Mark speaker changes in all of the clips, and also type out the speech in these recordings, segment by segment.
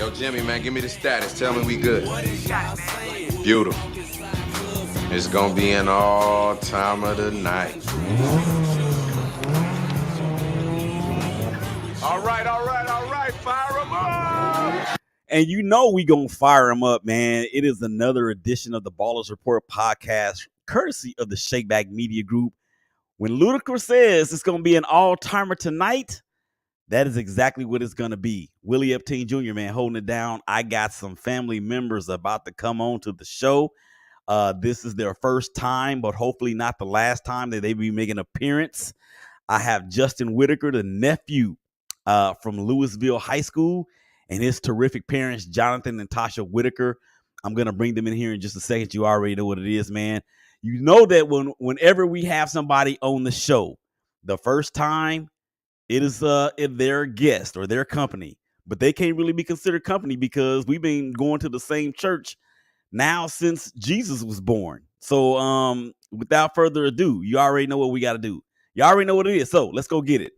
Speaker 1: Yo, Jimmy, man, give me the status. Tell me we good. Beautiful. It's gonna be an all time of the night. All right. Fire 'em up!
Speaker 2: And you know we gonna fire them up, man. It is another edition of the Ballers Report podcast, courtesy of the Shakeback Media Group. When Whitaker says it's gonna be an all-timer tonight, that is exactly what it's gonna be. Willie Epting Jr., man, holding it down. I got some family members about to come on to the show. This is their first time, but hopefully not the last time that they be making an appearance. I have Justin Whitaker, the nephew from Louisville High School, and his terrific parents, Jonathan and Tasha Whitaker. I'm going to bring them in here in just a second. You already know what it is, man. You know that whenever we have somebody on the show, the first time it is their guest or their company, but they can't really be considered company because we've been going to the same church now since Jesus was born. So without further ado, you already know what we got to do. You already know what it is. So let's go get it.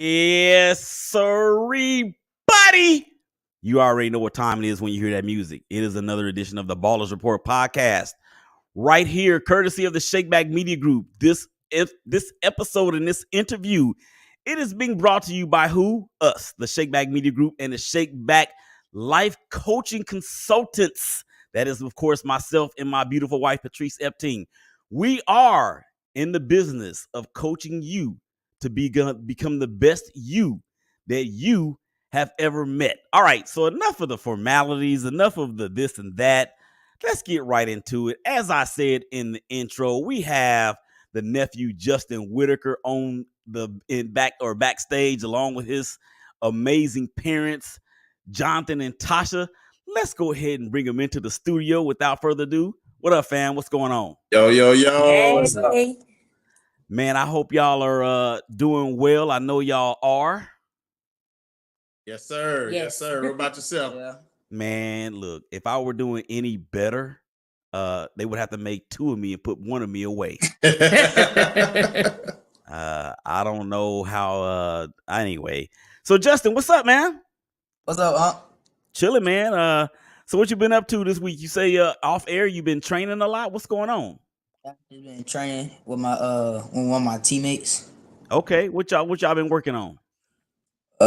Speaker 2: Yes, sirree, buddy. You already know what time it is when you hear that music. It is another edition of the Ballers Report podcast, right here, courtesy of the Shakeback Media Group. This episode and this interview, it is being brought to you by who? Us, the Shakeback Media Group and the Shakeback Life Coaching Consultants. That is, of course, myself and my beautiful wife, Patrice Epting. We are in the business of coaching you to become the best you that you have ever met. All right, so enough of the formalities, enough of the this and that. Let's get right into it. As I said in the intro, we have the nephew Justin Whitaker on backstage along with his amazing parents, Jonathan and Tasha. Let's go ahead and bring them into the studio without further ado. What up, fam? What's going on?
Speaker 3: Yo.
Speaker 4: Hey.
Speaker 3: What's up?
Speaker 2: Man, I hope y'all are doing well. I know y'all are.
Speaker 3: Yes, sir. Yes, sir. What about yourself?
Speaker 4: Yeah.
Speaker 2: Man, look, if I were doing any better, they would have to make two of me and put one of me away. I don't know how. Anyway, so Justin, what's up, man?
Speaker 4: What's up, Unc?
Speaker 2: Chilling, man. So what you been up to this week? You say off air you've been training a lot. What's going on?
Speaker 4: I've been training with one of my teammates.
Speaker 2: Okay, what y'all been working on?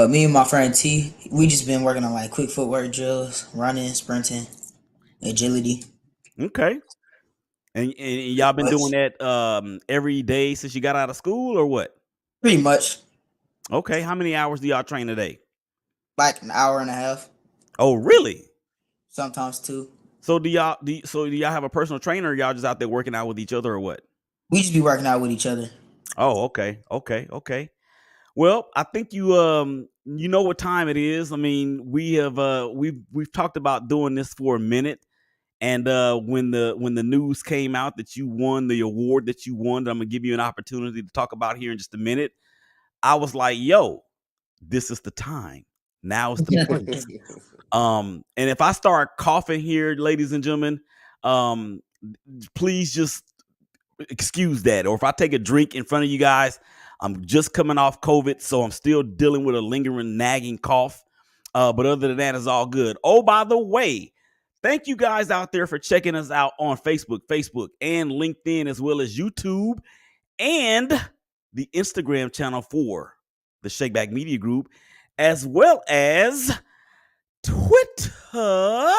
Speaker 4: Me and my friend T, we just been working on like quick footwork drills, running, sprinting, agility.
Speaker 2: Okay, and y'all been doing that every day since you got out of school, or what?
Speaker 4: Pretty much.
Speaker 2: Okay, how many hours do y'all train a day?
Speaker 4: Like an hour and a half.
Speaker 2: Oh, really?
Speaker 4: Sometimes two.
Speaker 2: So do y'all have a personal trainer, or y'all just out there working out with each other, or what?
Speaker 4: We just be working out with each other.
Speaker 2: Oh, okay. Well, I think you know what time it is. I mean, we've talked about doing this for a minute, and when the news came out that you won the award that you won, that I'm gonna give you an opportunity to talk about here in just a minute. I was like, yo, this is the time. Now is the place. And if I start coughing here, ladies and gentlemen, please just excuse that. Or if I take a drink in front of you guys, I'm just coming off COVID, so I'm still dealing with a lingering, nagging cough. But other than that, it's all good. Oh, by the way, thank you guys out there for checking us out on Facebook and LinkedIn, as well as YouTube and the Instagram channel for the Shakeback Media Group, as well as Twitter.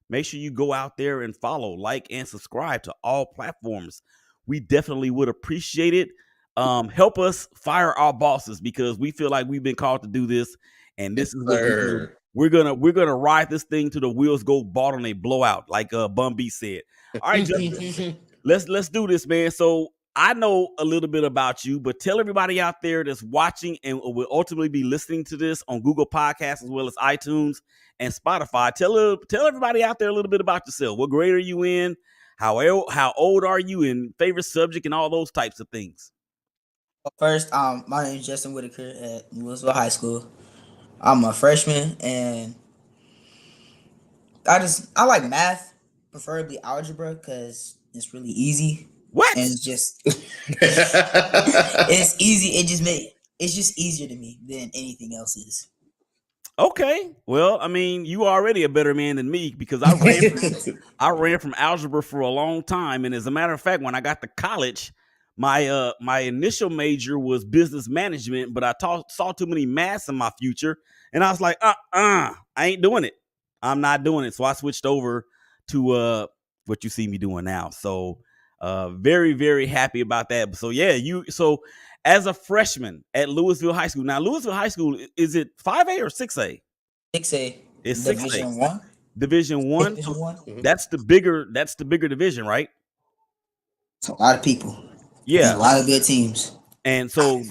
Speaker 2: Make sure you go out there and follow, like, and subscribe to all platforms. We definitely would appreciate it. Help us fire our bosses, because we feel like we've been called to do this, and this is what we're gonna ride this thing till the wheels go bald and they blow out, like Bun B said. All right, Justin, let's do this, man. So I know a little bit about you, but tell everybody out there that's watching and will ultimately be listening to this on Google Podcasts as well as iTunes and Spotify. Tell everybody out there a little bit about yourself. What grade are you in? How old are you? And favorite subject and all those types of things.
Speaker 4: First, my name is Justin Whitaker at Louisville High School. I'm a freshman, and I like math, preferably algebra, because it's really easy.
Speaker 2: What?
Speaker 4: And it's easy. It's just easier to me than anything else is.
Speaker 2: Okay. Well, I mean, you already a better man than me because I ran from algebra for a long time. And as a matter of fact, when I got to college, my initial major was business management, but I saw too many maths in my future. And I was like, I ain't doing it. I'm not doing it. So I switched over to what you see me doing now. So very, very happy about that. So yeah, so as a freshman at Louisville High School. Now, Louisville High School, is it 5A or 6A?
Speaker 4: 6A.
Speaker 2: It's
Speaker 4: Division 1.
Speaker 2: Division 1.
Speaker 4: Division 1.
Speaker 2: That's the bigger division, right?
Speaker 4: It's a lot of people.
Speaker 2: Yeah.
Speaker 4: And a lot of good teams.
Speaker 2: And so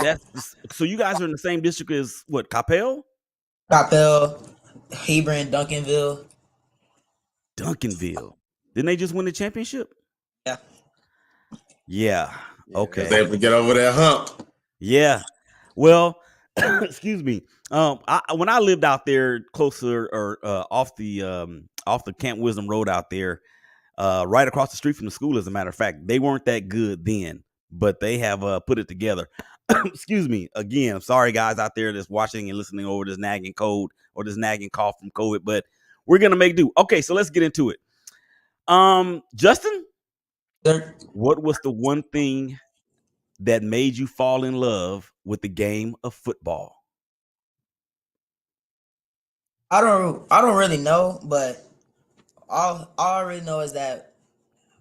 Speaker 2: so you guys are in the same district as what, Coppell?
Speaker 4: Coppell, Hebron, Duncanville.
Speaker 2: Duncanville. Didn't they just win the championship?
Speaker 4: Yeah.
Speaker 2: Yeah. Okay.
Speaker 3: They have to get over that hump.
Speaker 2: Yeah. Well, excuse me. When I lived out there closer or off the Camp Wisdom Road out there, right across the street from the school, as a matter of fact, they weren't that good then, but they have put it together. Excuse me. Again, I'm sorry guys out there that's watching and listening over this nagging cold or this nagging cough from COVID, but we're gonna make do. Okay, so let's get into it. Justin,
Speaker 4: Sir?
Speaker 2: what was the one thing that made you fall in love with the game of football?
Speaker 4: I don't really know, but all I really know is that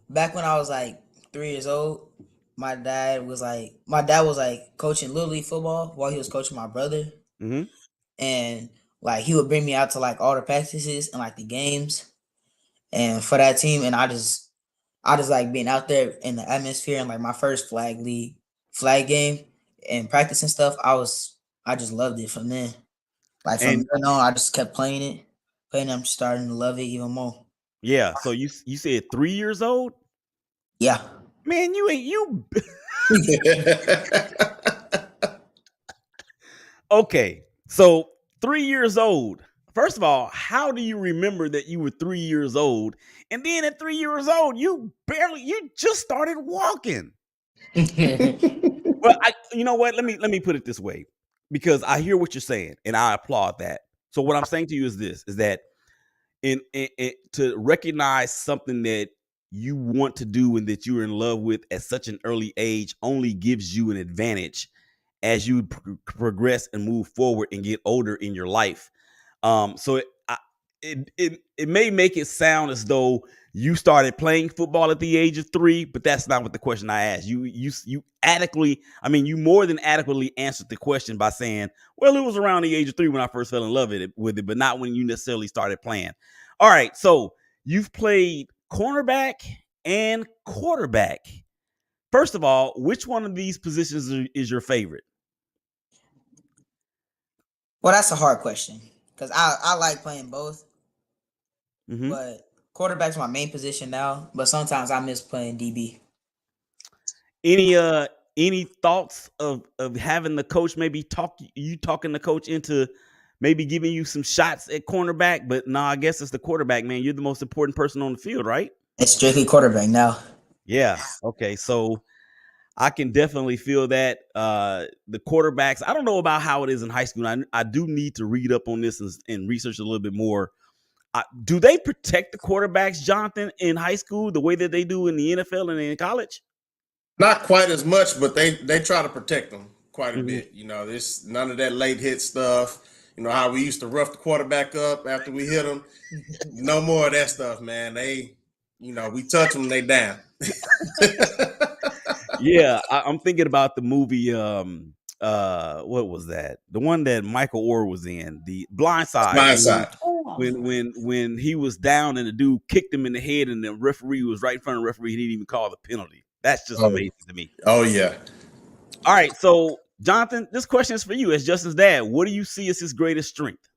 Speaker 4: back when I was like 3 years old, my dad was like coaching Little League football while he was coaching my brother.
Speaker 2: Mm-hmm.
Speaker 4: And like he would bring me out to like all the practices and like the games and for that team, and I just like being out there in the atmosphere and like my first flag game and practice and stuff. I just loved it from then. Like from then on, I just kept playing it. I'm starting to love it even more.
Speaker 2: Yeah. So you said 3 years old?
Speaker 4: Yeah.
Speaker 2: Man, you Okay. So 3 years old. First of all, how do you remember that you were 3 years old? And then at 3 years old, you just started walking. Well, you know what? Let me put it this way, because I hear what you're saying and I applaud that. So what I'm saying to you is this: is that in to recognize something that you want to do and that you're in love with at such an early age only gives you an advantage as you progress and move forward and get older in your life. So it may make it sound as though you started playing football at the age of 3, but that's not what the question I asked. You adequately, I mean, you more than adequately answered the question by saying, well, it was around the age of 3 when I first fell in love with it, but not when you necessarily started playing. All right, so you've played cornerback and quarterback. First of all, which one of these positions is your favorite?
Speaker 4: Well, that's a hard question because I like playing both.
Speaker 2: Mm-hmm.
Speaker 4: But quarterback's my main position now, but sometimes I miss playing DB.
Speaker 2: Any thoughts of having the coach maybe talking the coach into maybe giving you some shots at cornerback? But no, I guess it's the quarterback, man. You're the most important person on the field, right?
Speaker 4: It's strictly quarterback now.
Speaker 2: Yeah. Okay. So I can definitely feel that. The quarterbacks, I don't know about how it is in high school. I do need to read up on this and research a little bit more. Do they protect the quarterbacks, Jonathan, in high school the way that they do in the NFL and in college?
Speaker 3: Not quite as much, but they try to protect them quite a bit. You know, there's none of that late hit stuff. You know how we used to rough the quarterback up after we hit them. No more of that stuff, man. They, you know, we touch them, they down.
Speaker 2: Yeah, I'm thinking about the movie. What was that? The one that Michael Orr was in, the Blind Side. When he was down and the dude kicked him in the head and the referee was right in front of the referee, he didn't even call the penalty. That's just amazing to me.
Speaker 3: Oh yeah.
Speaker 2: All right, so Jonathan, this question is for you as Justin's dad. What do you see as his greatest strength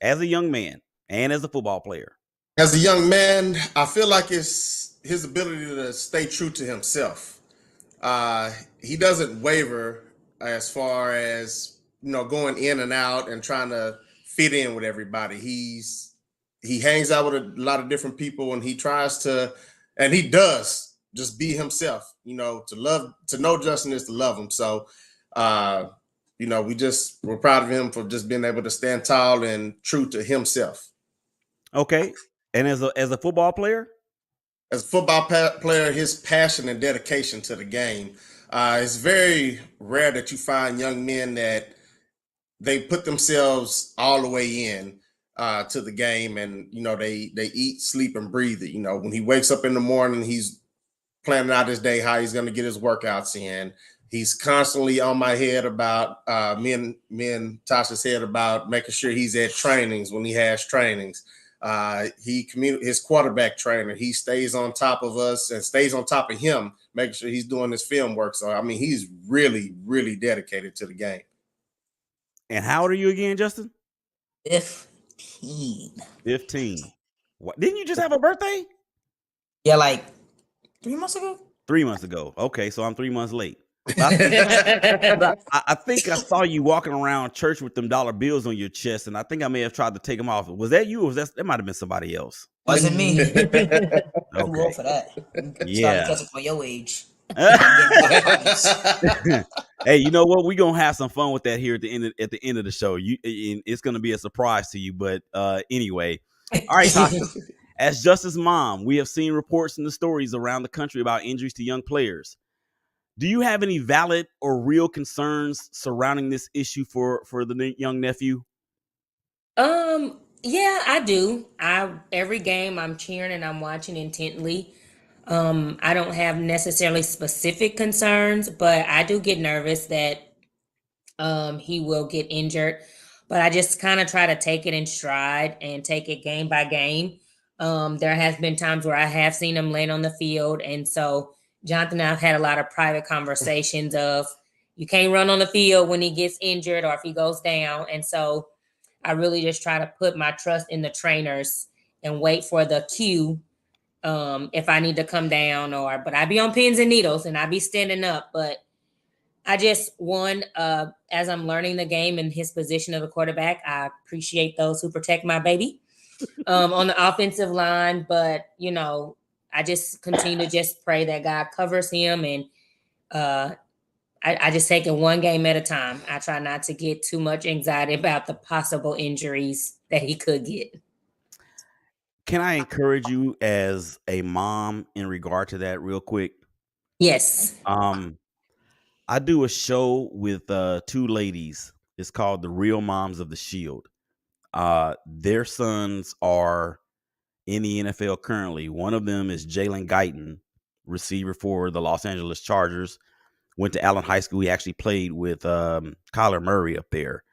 Speaker 2: as a young man and as a football player?
Speaker 3: As a young man, I feel like it's his ability to stay true to himself. He doesn't waver as far as going in and out and trying to fit in with everybody. He hangs out with a lot of different people, and he tries to, and he does just be himself. To know Justin is to love him. So, we're proud of him for just being able to stand tall and true to himself.
Speaker 2: Okay, and as a football player,
Speaker 3: as a football player, his passion and dedication to the game. It's very rare that you find young men that they put themselves all the way in to the game, and they eat, sleep, and breathe it. When he wakes up in the morning, he's planning out his day, how he's going to get his workouts in. He's constantly on my head about me and Tasha's head about making sure he's at trainings when he has trainings. His quarterback trainer, he stays on top of us and stays on top of him, making sure he's doing his film work. So, I mean, he's really, really dedicated to the game.
Speaker 2: And how old are you again, Justin?
Speaker 4: 15.
Speaker 2: 15. What, didn't you just have a birthday?
Speaker 4: Yeah, like 3 months ago.
Speaker 2: 3 months ago. Okay, so I'm 3 months late. I think I saw you walking around church with them dollar bills on your chest, and I think I may have tried to take them off. Was that you, or that might have been somebody else?
Speaker 4: Wasn't me.
Speaker 2: Okay.
Speaker 4: Too old for that.
Speaker 2: Yeah.
Speaker 4: Starting to catch up on your age.
Speaker 2: Hey, you know what? We're gonna have some fun with that here at the end of the show. It's gonna be a surprise to you, but anyway. All right, Tasha. As Justin's mom, we have seen reports and the stories around the country about injuries to young players. Do you have any valid or real concerns surrounding this issue for the young nephew?
Speaker 5: Yeah, I do. Every game I'm cheering and I'm watching intently. I don't have necessarily specific concerns, but I do get nervous that he will get injured. But I just kind of try to take it in stride and take it game by game. There has been times where I have seen him land on the field, and so Jonathan and I've had a lot of private conversations of you can't run on the field when he gets injured or if he goes down, and so I really just try to put my trust in the trainers and wait for the cue if I need to come down but I be on pins and needles and I be standing up. But I just as I'm learning the game and his position of the quarterback, I appreciate those who protect my baby on the offensive line. But I just continue to just pray that God covers him, and I just take it one game at a time. I try not to get too much anxiety about the possible injuries that he could get.
Speaker 2: Can I encourage you as a mom in regard to that real quick?
Speaker 5: Yes.
Speaker 2: I do a show with two ladies. It's called The Real Moms of the Shield. Their sons are in the NFL currently. One of them is Jalen Guyton, receiver for the Los Angeles Chargers. Went to Allen High School. He actually played with Kyler Murray up there.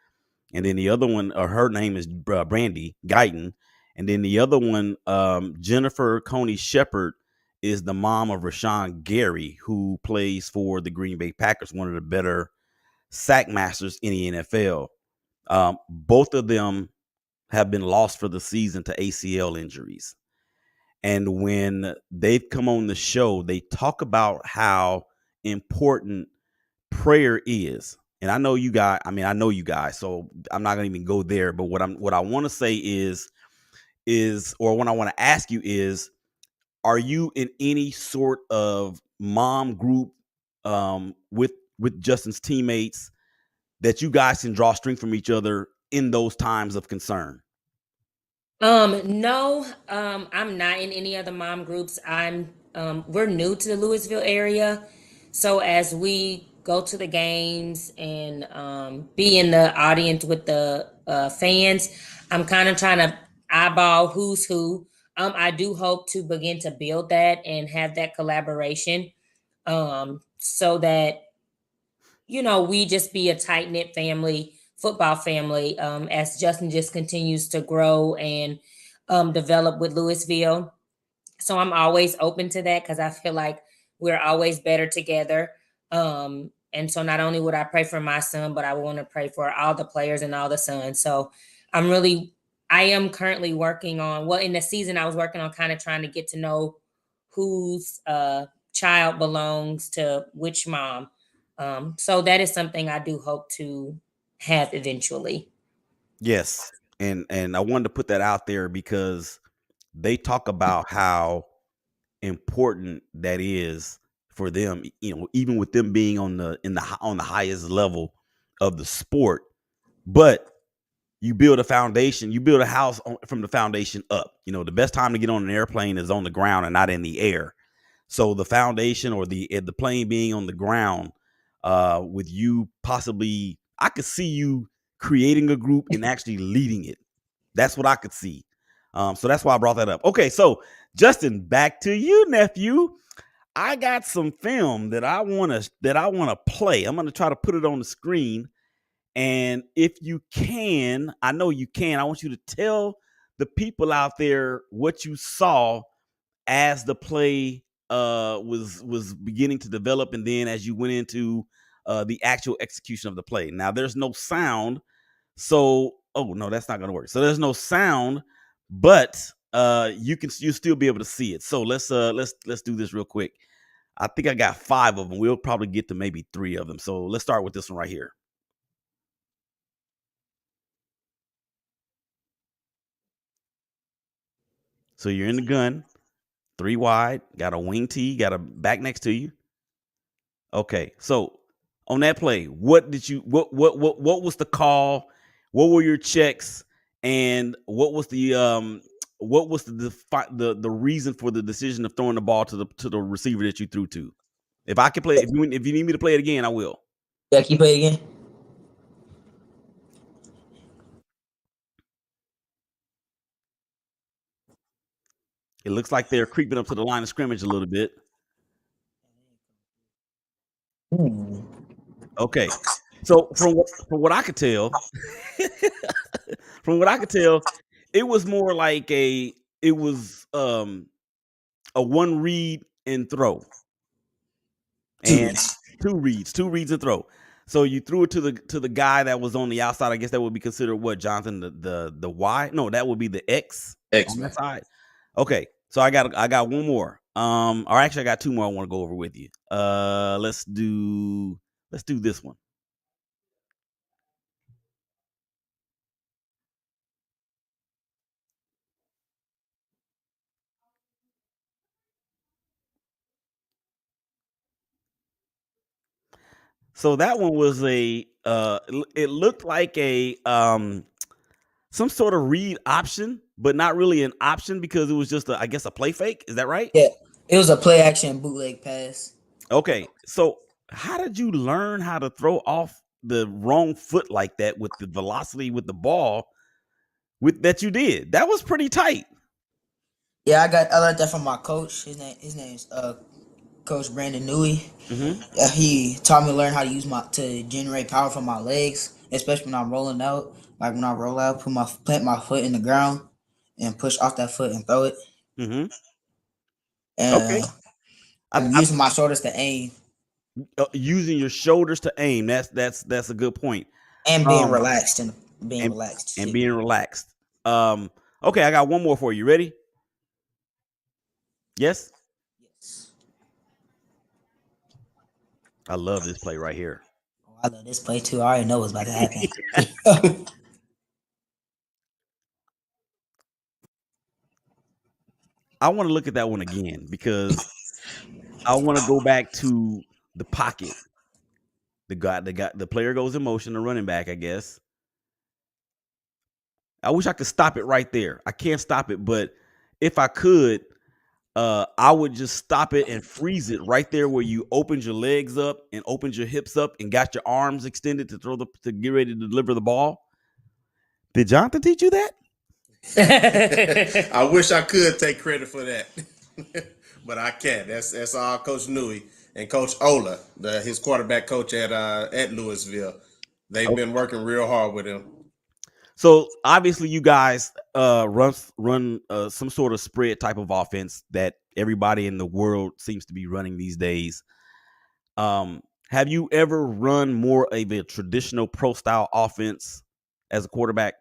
Speaker 2: And then the other one, her name is Brandy Guyton. And then the other one, Jennifer Coney Shepherd, is the mom of Rashawn Gary, who plays for the Green Bay Packers, one of the better sack masters in the NFL. Both of them have been lost for the season to ACL injuries. And when they've come on the show, they talk about how important prayer is. And I know you guys, so I'm not gonna even go there. But what I want to say is, or what I want to ask you is, are you in any sort of mom group with Justin's teammates that you guys can draw strength from each other in those times of concern?
Speaker 5: No, I'm not in any other mom groups. We're new to the Louisville area. So as we go to the games and be in the audience with the fans, I'm kind of trying to eyeball who's who. I do hope to begin to build that and have that collaboration so that, we just be a tight knit family, football family, as Justin just continues to grow and develop with Louisville. So I'm always open to that because I feel like we're always better together. And so not only would I pray for my son, but I want to pray for all the players and all the sons. So I am currently working on, well, in the season I was working on kind of trying to get to know whose child belongs to which mom. So that is something I do hope to have eventually.
Speaker 2: Yes. And I wanted to put that out there because they talk about how important that is for them, even with them being on the highest level of the sport. But you build a foundation, you build a house from the foundation up. The best time to get on an airplane is on the ground and not in the air. So the foundation or the plane being on the ground, with you possibly, I could see you creating a group and actually leading it. That's what I could see. So that's why I brought that up. Okay, so Justin, back to you, nephew. I got some film that I wanna play. I'm gonna try to put it on the screen. And if you can, I know you can, I want you to tell the people out there what you saw as the play was beginning to develop, and then as you went into the actual execution of the play. Now there's no sound, so no, that's not gonna work. So there's no sound, but you'll still be able to see it. So let's do this real quick. I think I got 5 of them. We'll probably get to maybe 3 of them. So let's start with this one right here. So you're in the gun, 3 wide, got a wing tee, got a back next to you. Okay, so on that play, what was the call? What were your checks? And what was the reason for the decision of throwing the ball to the receiver that you threw to? If I can play, if you need me to play it again, I will.
Speaker 4: Yeah, can you play again?
Speaker 2: It looks like they're creeping up to the line of scrimmage a little bit. Okay, so from what I could tell, it was more like it was a one read and throw, and two reads and throw. So you threw it to the guy that was on the outside. I guess that would be considered what, Jonathan, the Y? No, that would be the X on that side. Okay, so I got one more. Or actually I got 2 more I want to go over with you. Let's do this one. So that one was it looked like a some sort of read option, but not really an option because it was just I guess a play fake. Is that right?
Speaker 4: Yeah, it was a play action bootleg pass.
Speaker 2: Okay. So how did you learn how to throw off the wrong foot like that with the velocity with the ball that you did? That was pretty tight.
Speaker 4: Yeah, I learned that from my coach. His name's Coach Brandon Newey.
Speaker 2: Mm-hmm.
Speaker 4: Yeah, he taught me to learn how to generate power from my legs, especially when I'm rolling out. Like when I roll out, plant my foot in the ground and push off that foot and throw it.
Speaker 2: Mm-hmm. Okay.
Speaker 4: And I'm using my shoulders to aim.
Speaker 2: Using your shoulders to aim. That's a good point.
Speaker 4: And being relaxed and being relaxed.
Speaker 2: Okay, I got one more for you. Ready? Yes?
Speaker 4: Yes.
Speaker 2: I love this play right here.
Speaker 4: Oh, I love this play too. I already know what's about to happen.
Speaker 2: I want to look at that one again because I want to go back to the pocket. The player goes in motion, the running back, I guess. I wish I could stop it right there. I can't stop it, but if I could, I would just stop it and freeze it right there where you opened your legs up and opened your hips up and got your arms extended to get ready to deliver the ball. Did Jonathan teach you that?
Speaker 3: I wish I could take credit for that, but I can't. That's all Coach Newey and Coach Ola, his quarterback coach at Louisville. They've been working real hard with him.
Speaker 2: So obviously you guys run some sort of spread type of offense that everybody in the world seems to be running these days. Have you ever run more of a traditional pro style offense as a quarterback,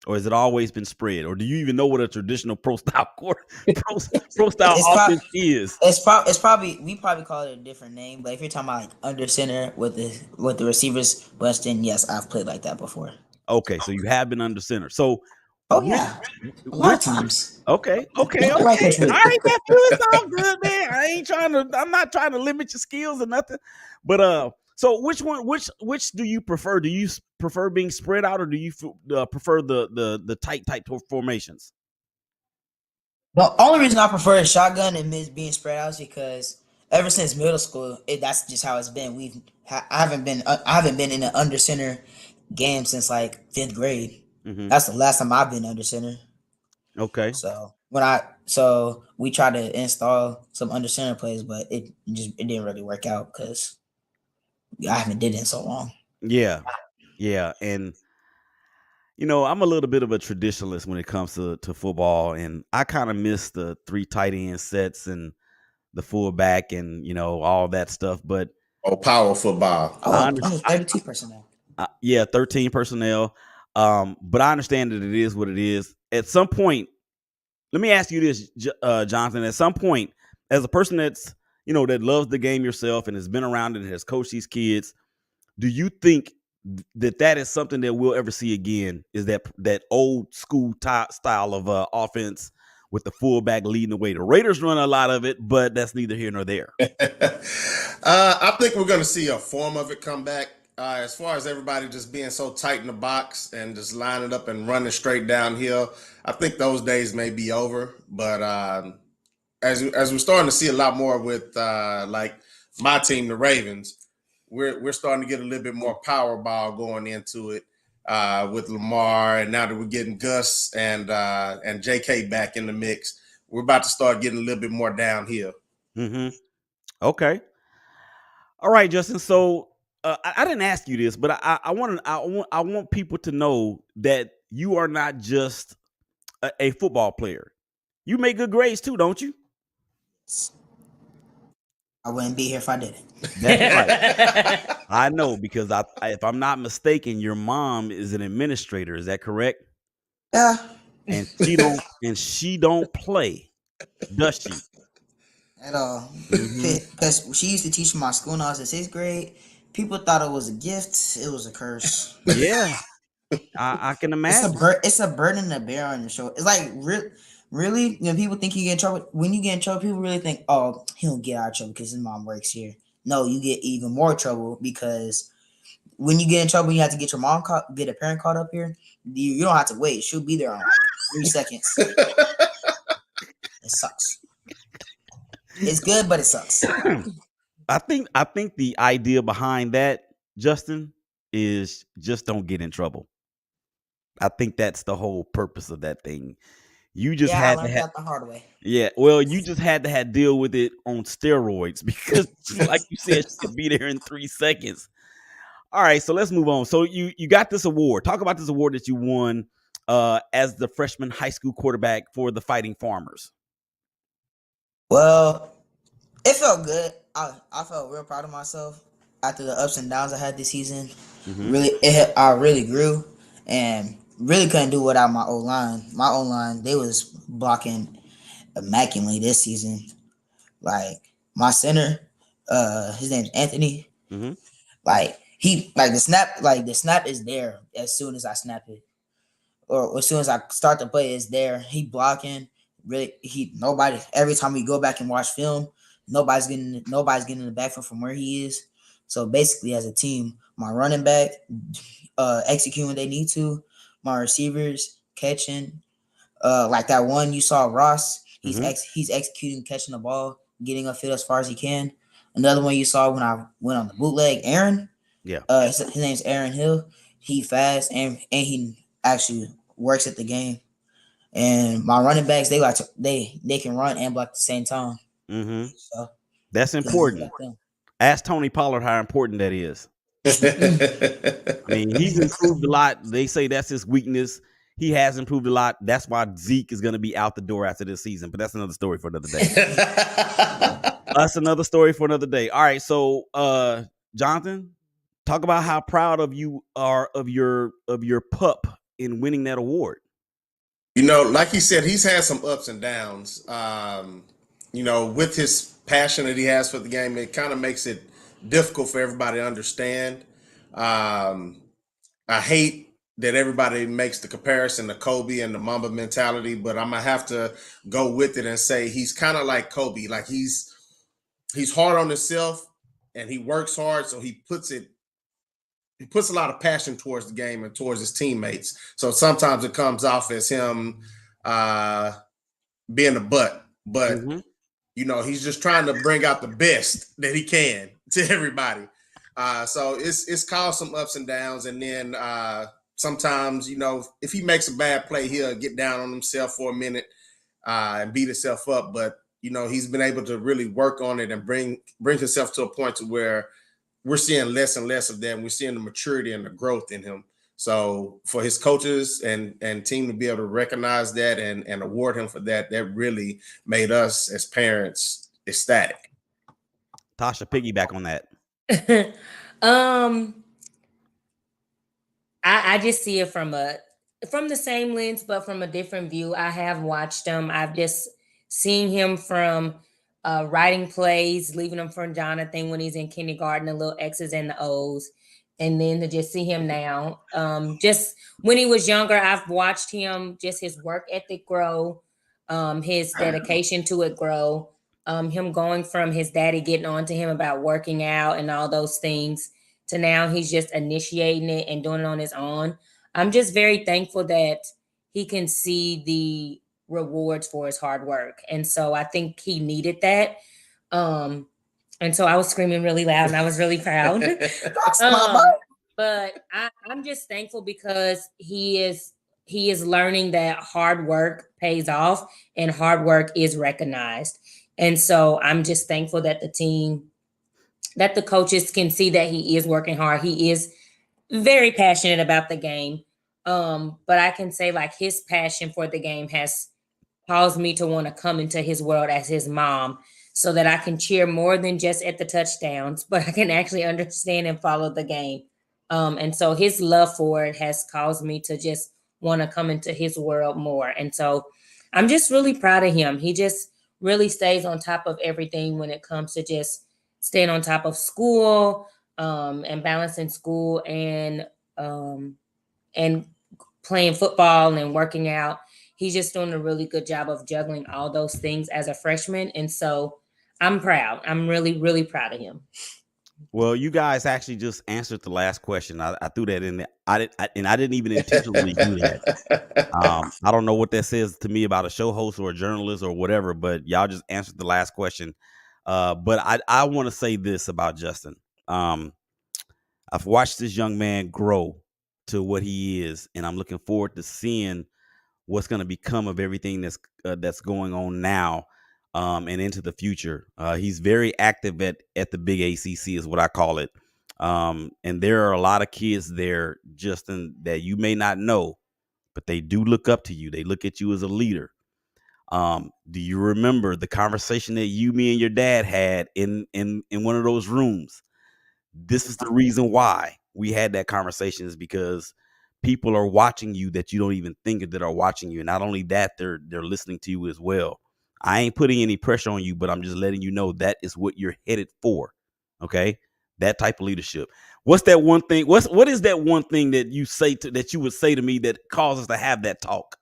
Speaker 2: or has it always been spread? Or do you even know what a traditional pro style pro style
Speaker 4: It's probably
Speaker 2: offense is?
Speaker 4: it's probably we probably call it a different name, but if you're talking about like under center with the receivers, but then yes, I've played like that before.
Speaker 2: Okay, so you have been under center. So
Speaker 4: Oh
Speaker 2: which
Speaker 4: yeah, a lot of
Speaker 2: which
Speaker 4: times.
Speaker 2: okay, okay,
Speaker 4: Right,
Speaker 2: okay.
Speaker 4: Coach Vic.
Speaker 2: All right, nephew, it's all good, man. I'm not trying to limit your skills or nothing. But so which do you prefer? Do you prefer being spread out, or do you prefer the tight formations?
Speaker 4: The only reason I prefer shotgun and being spread out is because ever since middle school, that's just how it's been. I haven't been in an under center game since like fifth grade.
Speaker 2: Mm-hmm.
Speaker 4: That's the last time I've been under center.
Speaker 2: Okay.
Speaker 4: So we tried to install some under center plays, but it didn't really work out because I haven't did it in so long.
Speaker 2: Yeah. Yeah. And I'm a little bit of a traditionalist when it comes to football, and I kind of miss the 3 tight end sets and the fullback and all that stuff. But
Speaker 3: Oh, power football.
Speaker 2: I
Speaker 4: Oh,
Speaker 2: understand.
Speaker 4: 32 personnel.
Speaker 2: Yeah, 13 personnel. But I understand that it is what it is. At some point, let me ask you this, Jonathan. At some point, as a person that's that loves the game yourself and has been around it and has coached these kids, do you think that is something that we'll ever see again? Is that old school style of offense with the fullback leading the way? The Raiders run a lot of it, but that's neither here nor there.
Speaker 3: I think we're going to see a form of it come back. As far as everybody just being so tight in the box and just lining up and running straight downhill, I think those days may be over. But as we're starting to see a lot more with like my team, the Ravens, we're starting to get a little bit more power ball going into it with Lamar, and now that we're getting Gus and J.K. back in the mix, we're about to start getting a little bit more downhill.
Speaker 2: Mm-hmm. Okay. All right, Justin. So I didn't ask you this, but I want people to know that you are not just a football player. You make good grades too, don't you?
Speaker 4: I wouldn't be here if I didn't.
Speaker 2: That's right. I know because if I'm not mistaken, your mom is an administrator. Is that correct?
Speaker 4: Yeah.
Speaker 2: And she don't play, does she?
Speaker 4: At all.
Speaker 2: Mm-hmm.
Speaker 4: Because she used to teach my school when I was in sixth grade. People thought it was a gift. It was a curse.
Speaker 2: Yeah, I can imagine.
Speaker 4: It's a burden to bear on your shoulder. It's like really, people think you get in trouble. When you get in trouble, people really think, oh, he'll get out of trouble because his mom works here. No, you get even more trouble because when you get in trouble, you have to get your get a parent called up here. You don't have to wait. She'll be there in like 3 seconds. It sucks. It's good, but it sucks.
Speaker 2: I think the idea behind that, Justin, is just don't get in trouble. I think that's the whole purpose of that thing. You just
Speaker 4: I
Speaker 2: had to
Speaker 4: learned
Speaker 2: have,
Speaker 4: that the hard way.
Speaker 2: yeah. Well, you just had to have deal with it on steroids because, like you said, she could be there in 3 seconds. All right, so let's move on. So you got this award. Talk about this award that you won as the freshman high school quarterback for the Fighting Farmers.
Speaker 4: Well, it felt good. I felt real proud of myself after the ups and downs I had this season.
Speaker 2: Mm-hmm.
Speaker 4: I really grew and really couldn't do without my O line. My O line, they was blocking immaculately this season. Like my center, his name's Anthony.
Speaker 2: Mm-hmm.
Speaker 4: The snap is there as soon as I snap it, or as soon as I start the play, it's there. He blocking. Really, nobody. Every time we go back and watch film, nobody's getting in the backfield from where he is. So basically, as a team, my running back executing when they need to, my receivers catching. Like that one you saw Ross, he's executing, catching the ball, getting upfield as far as he can. Another one you saw when I went on the bootleg, Aaron.
Speaker 2: Yeah.
Speaker 4: His name's Aaron Hill. He fast and he actually works at the game. And my running backs, they can run and block at the same time.
Speaker 2: Mm-hmm.
Speaker 4: So
Speaker 2: That's important. Ask Tony Pollard how important that is. I mean, he's improved a lot. They say that's his weakness. He has improved a lot. That's why Zeke is going to be out the door after this season. But that's another story for another day. That's another story for another day. All right, so Jonathan, talk about how proud of you are of your pup in winning that award.
Speaker 3: Like he said, he's had some ups and downs. With his passion that he has for the game, it kind of makes it difficult for everybody to understand. Um, I hate that everybody makes the comparison to Kobe and the Mamba mentality, but I'm gonna have to go with it and say he's kind of like Kobe. Like he's hard on himself and he works hard, so he puts a lot of passion towards the game and towards his teammates. So sometimes it comes off as him being a butt, but he's just trying to bring out the best that he can to everybody. So it's caused some ups and downs, and then sometimes if he makes a bad play, he'll get down on himself for a minute and beat himself up. But he's been able to really work on it and bring himself to a point to where we're seeing less and less of that. And we're seeing the maturity and the growth in him. So for his coaches and team to be able to recognize that and award him for that really made us as parents ecstatic.
Speaker 2: Tasha, piggyback on that.
Speaker 5: I just see it from the same lens, but from a different view. I have watched him. I've just seen him from writing plays, leaving them for Jonathan when he's in kindergarten, the little X's and the O's. And then to just see him now, just when he was younger, I've watched him, just his work ethic grow, his dedication to it grow, him going from his daddy getting on to him about working out and all those things to now he's just initiating it and doing it on his own. I'm just very thankful that he can see the rewards for his hard work. And so I think he needed that. And so I was screaming really loud and I was really proud. But I'm just thankful because he is learning that hard work pays off and hard work is recognized. And so I'm just thankful that the coaches can see that he is working hard. He is very passionate about the game. But I can say like his passion for the game has caused me to want to come into his world as his mom so that I can cheer more than just at the touchdowns, but I can actually understand and follow the game. And so his love for it has caused me to just want to come into his world more. And so I'm just really proud of him. He just really stays on top of everything when it comes to just staying on top of school, and balancing school and playing football and working out. He's just doing a really good job of juggling all those things as a freshman. And so I'm proud. I'm really, really proud of him.
Speaker 2: Well, you guys actually just answered the last question. I threw that in there. I didn't even intentionally do that. I don't know what that says to me about a show host or a journalist or whatever, but y'all just answered the last question. But I want to say this about Justin. I've watched this young man grow to what he is, and I'm looking forward to seeing what's going to become of everything that's going on now, and into the future. He's very active at the big ACC is what I call it. And there are a lot of kids there, Justin, that you may not know, but they do look up to you. They look at you as a leader. Do you remember the conversation that me and your dad had in one of those rooms? This is the reason why we had that conversation, is because people are watching you that you don't even think that are watching you. And not only that, they're listening to you as well. I ain't putting any pressure on you, but I'm just letting you know that is what you're headed for. Okay. That type of leadership. What's that one thing? What is that one thing that you would say to me that causes to have that talk?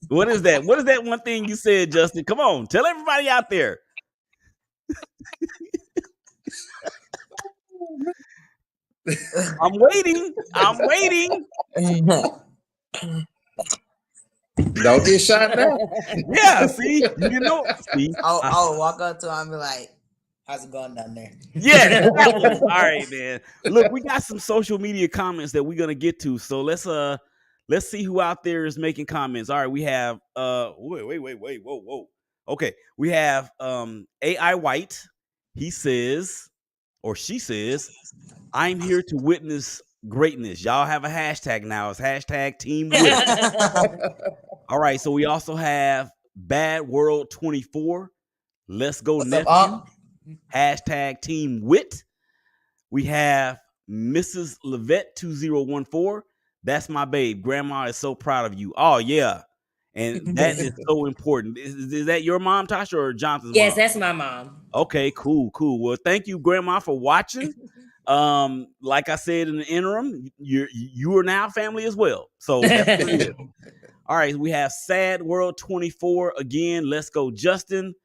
Speaker 2: What is that? What is that one thing you said, Justin? Come on, tell everybody out there. I'm waiting.
Speaker 3: Don't get shot now.
Speaker 2: Yeah, see,
Speaker 4: I'll walk up to him and be like, "How's it going down there?"
Speaker 2: Yeah, that one. All right, man. Look, we got some social media comments that we're gonna get to. So let's see who out there is making comments. All right, we have wait, whoa. Okay, we have AI White. He says, or she says, I'm here to witness greatness. Y'all have a hashtag now. It's hashtag Team Wit. All right. So we also have Bad World 24. Let's go,
Speaker 4: What's up,
Speaker 2: nephew. Hashtag Team Wit. We have Mrs. Levette 2014. That's my babe. Grandma is so proud of you. Oh, yeah. And that is so important. Is that your mom, Tasha, or Jonathan's
Speaker 5: Yes,
Speaker 2: mom?
Speaker 5: that's my mom.
Speaker 2: Okay, cool. Well, thank you, Grandma, for watching. Like I said in the interim, you are now family as well. So that's what it is. All right, we have Sad World 24 again. Let's go, Justin.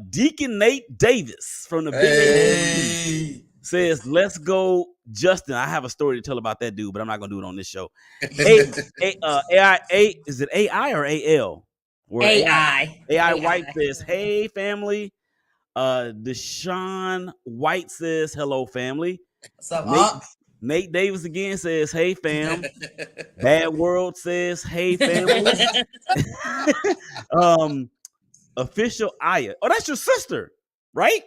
Speaker 2: Deacon Nate Davis from the Big
Speaker 3: Hey.
Speaker 2: says, let's go, Justin. I have a story to tell about that dude, but I'm not gonna do it on this show. AI, is it AI or AL? Where AI White says, hey, family. Deshaun White says, hello, family.
Speaker 4: What's up,
Speaker 2: Nate Davis again says, hey, fam. Bad World says, hey, family. Official Aya. Oh, that's your sister, right?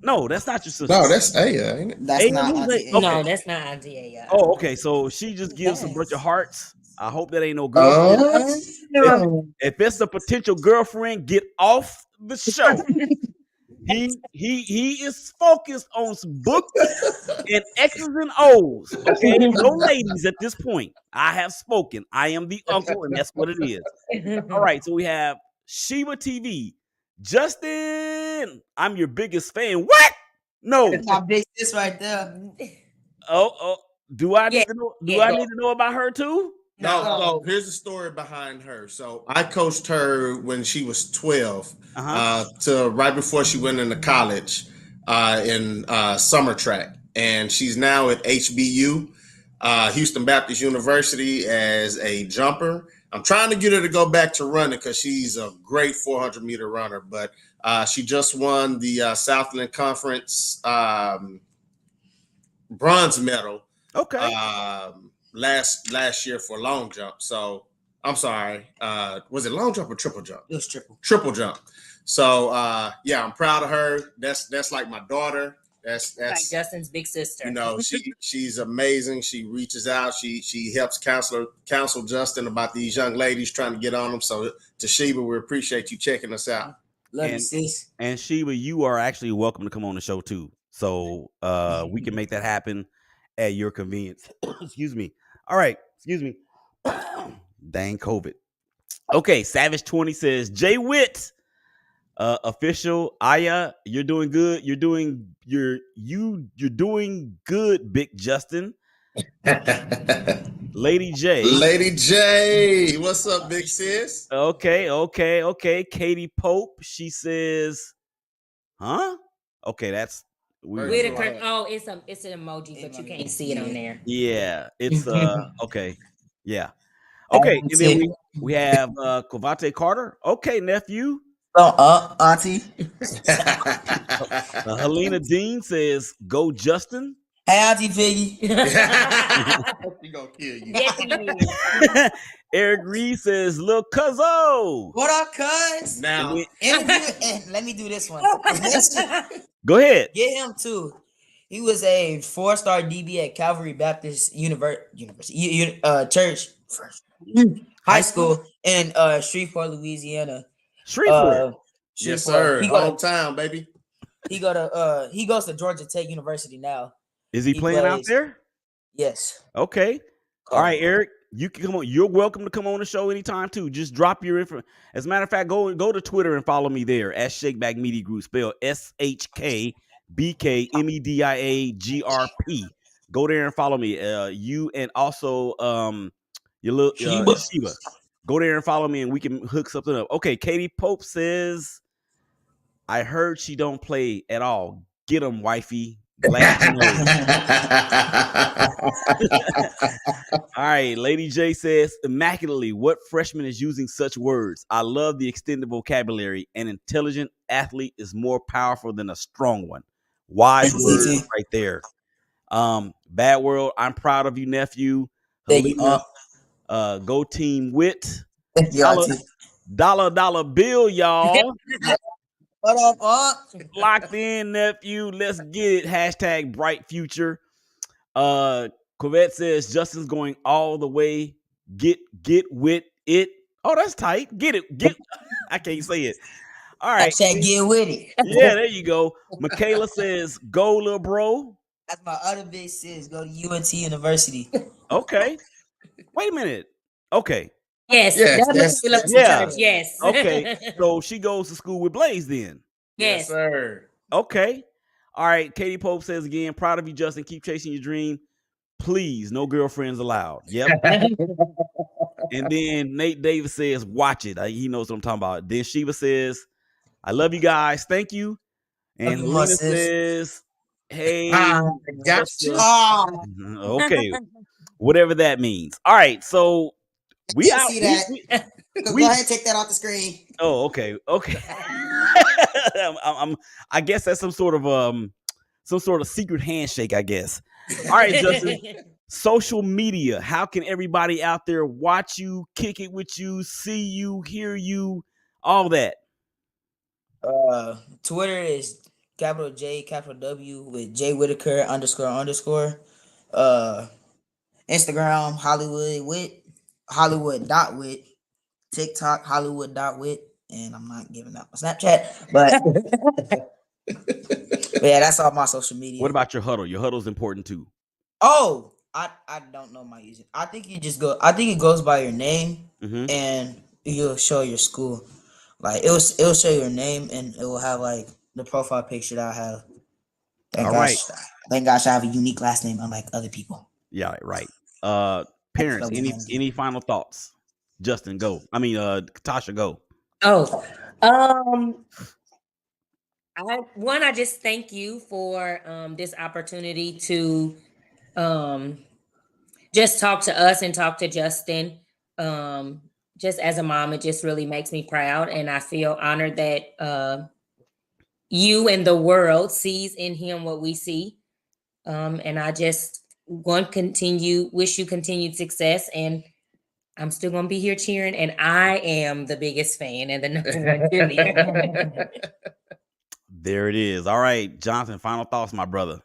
Speaker 2: No, that's not your sister.
Speaker 3: No, that's Aya, ain't it?
Speaker 4: That's
Speaker 2: Aya,
Speaker 4: not
Speaker 2: who's
Speaker 4: Auntie
Speaker 2: that?
Speaker 4: Aya.
Speaker 5: No, that's not Auntie Aya.
Speaker 2: Oh, okay. So she just gives a bunch of hearts. I hope that ain't no
Speaker 3: Oh.
Speaker 2: If it's a potential girlfriend, get off the show. He is focused on some books and X's and O's. Okay, no ladies at this point. I have spoken. I am the uncle, and that's what it is. All right, so we have Sheba TV. Justin, I'm your biggest fan. What? No.
Speaker 4: That's my big sis right there.
Speaker 2: Oh, do I need to know? Do I need to know about her too?
Speaker 3: No, so here's the story behind her. So I coached her when she was 12, to right before she went into college in summer track. And she's now at HBU, Houston Baptist University, as a jumper. I'm trying to get her to go back to running because she's a great 400-meter runner. But she just won the Southland Conference bronze medal.
Speaker 2: Okay.
Speaker 3: Last year for long jump. So I'm sorry. Was it long jump or triple jump?
Speaker 4: It was triple.
Speaker 3: Triple jump. So yeah, I'm proud of her. That's like my daughter. That's
Speaker 5: like Justin's big sister.
Speaker 3: You know, she's amazing. She reaches out. She helps counsel Justin about these young ladies trying to get on them. So Toshiba, we appreciate you checking us out.
Speaker 4: Love you, sis.
Speaker 2: And Sheba, you are actually welcome to come on the show too. So we can make that happen at your convenience. Excuse me. All right. Excuse me. Dang COVID. Okay. Savage 20 says, Jay Witt, official Aya, you're doing good. You're doing good, Big Justin. Lady J,
Speaker 3: what's up, big sis?
Speaker 2: Okay. Katie Pope, she says, huh? Okay, that's
Speaker 5: Whitaker. Oh, it's an emoji, but you can't see it on there.
Speaker 2: Yeah, it's okay. Yeah. Okay, and then we have Kovate Carter. Okay, nephew.
Speaker 4: Auntie.
Speaker 2: Helena Dean says, go Justin.
Speaker 4: Hey, Auntie Piggy.
Speaker 3: She gonna kill you.
Speaker 2: Eric Reed says, Lil Cuzzo.
Speaker 4: What up, cuz?
Speaker 3: Now,
Speaker 4: let me do this one.
Speaker 2: Go ahead.
Speaker 4: Get him too. He was a 4-star DB at Calvary Baptist University Church High School in Shreveport, Louisiana.
Speaker 2: Shreveport.
Speaker 3: Yes, sir. Hometown, baby.
Speaker 4: He goes to Georgia Tech University now.
Speaker 2: Is he playing out there?
Speaker 4: Yes.
Speaker 2: Okay. All right, Eric. You can come on. You're welcome to come on the show anytime too. Just drop your info. As a matter of fact, go to Twitter and follow me there at Shakeback Media Group, spelled SHKBKMEDIAGRP. Go there and follow me. You and also your little Sheba. Go there and follow me, and we can hook something up. Okay, Katie Pope says, I heard she don't play at all. Get him, wifey. Glad you know. All right, Lady J says, immaculately, what freshman is using such words? I love the extended vocabulary. An intelligent athlete is more powerful than a strong one. Wise words right there. Bad World, I'm proud of you, nephew. Helena, go Team Wit.
Speaker 4: Thank you,
Speaker 2: dollar bill, y'all.
Speaker 4: What up,
Speaker 2: Locked in, nephew. Let's get it. Hashtag bright future. Corvette says Justin's going all the way. Get with it. Oh, that's tight. Get it. I can't say it. All right.
Speaker 4: Hashtag get with it.
Speaker 2: Yeah, there you go. Michaela says, go, little bro.
Speaker 4: That's my other big sis. Go to UNT University.
Speaker 2: Okay. Wait a minute. Okay.
Speaker 5: Yes,
Speaker 3: Yes,
Speaker 5: that's
Speaker 3: that's
Speaker 2: yeah.
Speaker 5: church. Yes.
Speaker 2: Okay. So she goes to school with Blaze then.
Speaker 3: Yes,
Speaker 5: Yes.
Speaker 3: sir.
Speaker 2: Okay. All right. Katie Pope says again, proud of you, Justin. Keep chasing your dream. Please, no girlfriends allowed. Yep. And then Nate Davis says, watch it. He knows what I'm talking about. Then Shiva says, I love you guys. Thank you. And
Speaker 4: Love you,
Speaker 2: Helena
Speaker 4: sis.
Speaker 2: says, hey.
Speaker 3: Got
Speaker 2: what's
Speaker 3: you.
Speaker 2: the-
Speaker 4: Oh,
Speaker 2: Okay. Whatever that means. All right. So we
Speaker 4: didn't
Speaker 2: out.
Speaker 4: see that. Go ahead and take that off the screen.
Speaker 2: Oh, okay. Okay. I guess that's some sort of secret handshake, I guess. All right, Justin. Social media. How can everybody out there watch you, kick it with you, see you, hear you, all that?
Speaker 4: Twitter is capital J, capital W with J Whitaker __. Instagram Hollywood.wit. TikTok Hollywood.wit. And I'm not giving out my Snapchat, but yeah, that's all my social media.
Speaker 2: What about your huddle? Your huddle's important too.
Speaker 4: Oh, I don't know my user. I think it goes by your name,
Speaker 2: Mhm.
Speaker 4: and you'll show your school. Like it'll show your name, and it will have like the profile picture that I have.
Speaker 2: All right.
Speaker 4: Thank gosh I have a unique last name unlike other people.
Speaker 2: Yeah, right. Parents, any final thoughts? Justin, go. I mean, Tasha, go.
Speaker 5: Oh, I just thank you for this opportunity to just talk to us and talk to Justin. Just as a mom, it just really makes me proud, and I feel honored that you and the world sees in him what we see. And I just wish you continued success, and I'm still gonna be here cheering, and I am the biggest fan and the number one cheerleader.
Speaker 2: There it is. All right, Jonathan, final thoughts, my brother.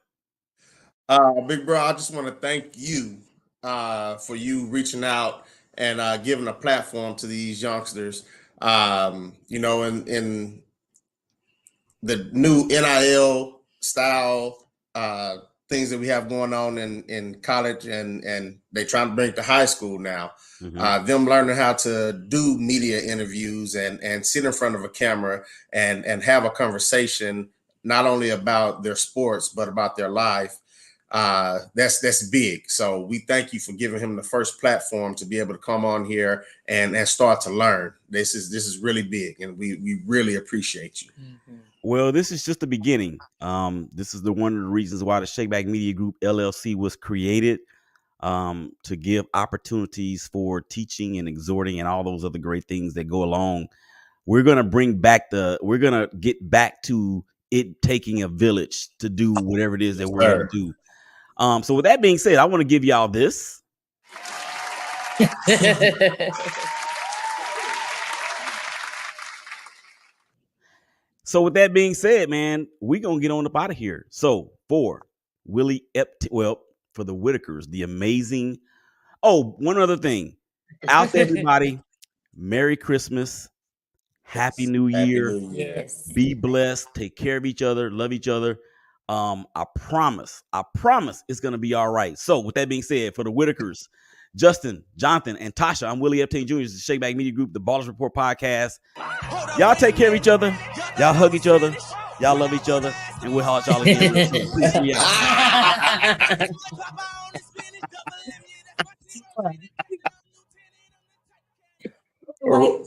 Speaker 3: Big bro, I just want to thank you for you reaching out and giving a platform to these youngsters. In the new NIL style things that we have going on in college, and they trying to bring it to high school now.
Speaker 2: Mhm.
Speaker 3: Them learning how to do media interviews and sit in front of a camera and have a conversation not only about their sports but about their life. That's big. So we thank you for giving him the first platform to be able to come on here and start to learn. This is really big, and we really appreciate you.
Speaker 5: Mhm.
Speaker 2: Well, this is just the beginning. This is one of the reasons why the Shakeback Media Group LLC was created, to give opportunities for teaching and exhorting and all those other great things that go along. We're gonna get back to it taking a village to do whatever it is that we're gonna do. So with that being said, I want to give y'all this. So with that being said, man, we're going to get on up out of here. So for Willie for the Whitakers, the amazing. Oh, one other thing. Out there, everybody, Merry Christmas. Happy New Year.
Speaker 3: Happy New Year.
Speaker 5: Yes.
Speaker 2: Be blessed. Take care of each other. Love each other. I promise it's going to be all right. So with that being said, for the Whitakers, Justin, Jonathan, and Tasha, I'm Willie Epstein Jr. This is the Shakeback Media Group, the Ballers Report podcast. Y'all take care of each other. Y'all hug each other. Y'all love each other. And we'll holler at y'all again real soon. Peace. We out.